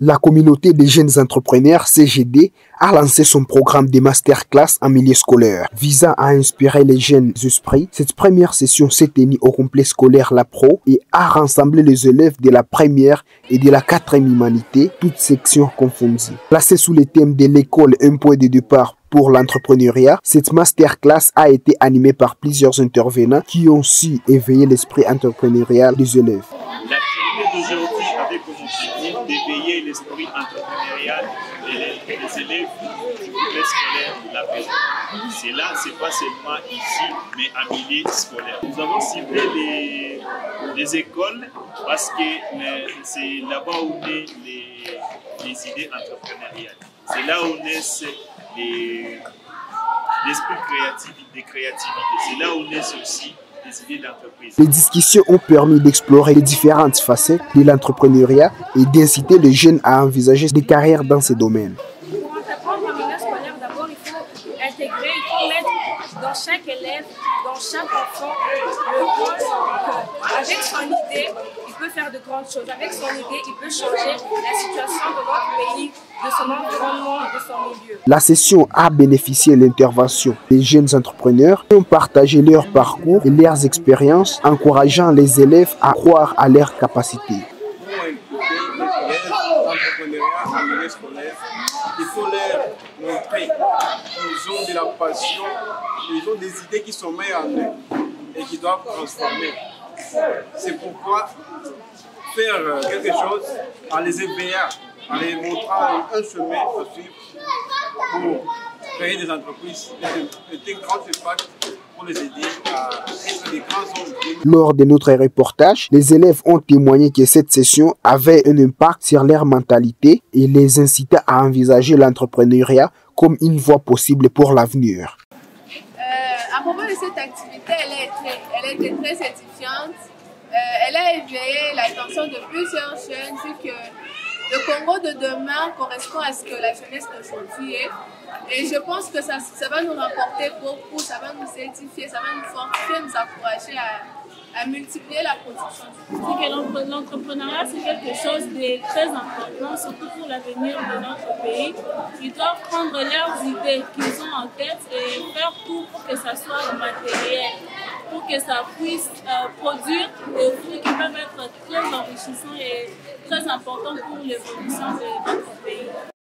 La communauté des jeunes entrepreneurs CGD a lancé son programme de masterclass en milieu scolaire visant à inspirer les jeunes esprits. Cette première session s'est tenue au complexe scolaire La Pro et a rassemblé les élèves de la première et de la quatrième humanité, toutes sections confondues. Placée sous le thème de l'école, un point de départ pour l'entrepreneuriat, cette masterclass a été animée par plusieurs intervenants qui ont su éveiller l'esprit entrepreneurial des élèves. L'activité d'aujourd'hui avait comme objectif d'éveiller l'esprit entrepreneurial des élèves du complexe scolaire La Paix. Cela, ce n'est pas seulement ici, mais en milieu scolaire. Nous avons ciblé les écoles parce que c'est là-bas où naissent les idées entrepreneuriales. C'est là où naissent l'esprit de créativité. C'est là où naissent aussi les idées d'entreprise. Les discussions ont permis d'explorer les différentes facettes de l'entrepreneuriat et d'inciter les jeunes à envisager des carrières dans ces domaines. Pour entreprendre en milieu scolaire, d'abord, il faut intégrer, il faut mettre dans chaque élève, dans chaque enfant, le rôle qu'avec son idée, il peut faire de grandes choses. Avec son idée, il peut changer la situation de notre pays, de son environnement, de son milieu. La session a bénéficié de l'intervention des jeunes entrepreneurs qui ont partagé leur parcours et leurs expériences, encourageant les élèves à croire à leurs capacités. En milieu scolaire, il faut leur montrer qu'ils ont de la passion, ils ont des idées qui sont meilleures en eux et qui doivent transformer. C'est pourquoi faire quelque chose en les éveillant, en les montrant un chemin à suivre pour créer des entreprises et de grands impacts pour les aider à être des grands hommes. Lors de notre reportage, les élèves ont témoigné que cette session avait un impact sur leur mentalité et les incitait à envisager l'entrepreneuriat comme une voie possible pour l'avenir. À propos de cette activité, elle était très édifiante. Elle a éveillé l'attention de plusieurs jeunes vu que le Congo de demain correspond à ce que la jeunesse d'aujourd'hui est. Et je pense que ça va nous rapporter beaucoup, ça va nous édifier, ça va nous fortifier, nous encourager à multiplier la production. L'entrepreneuriat, c'est quelque chose de très important, surtout pour l'avenir de notre pays. Ils doivent prendre leurs idées qu'ils ont en tête et faire tout pour que ça soit matériel, pour que ça puisse produire des fruits qui peuvent être très enrichissants et très importants pour l'évolution de notre pays.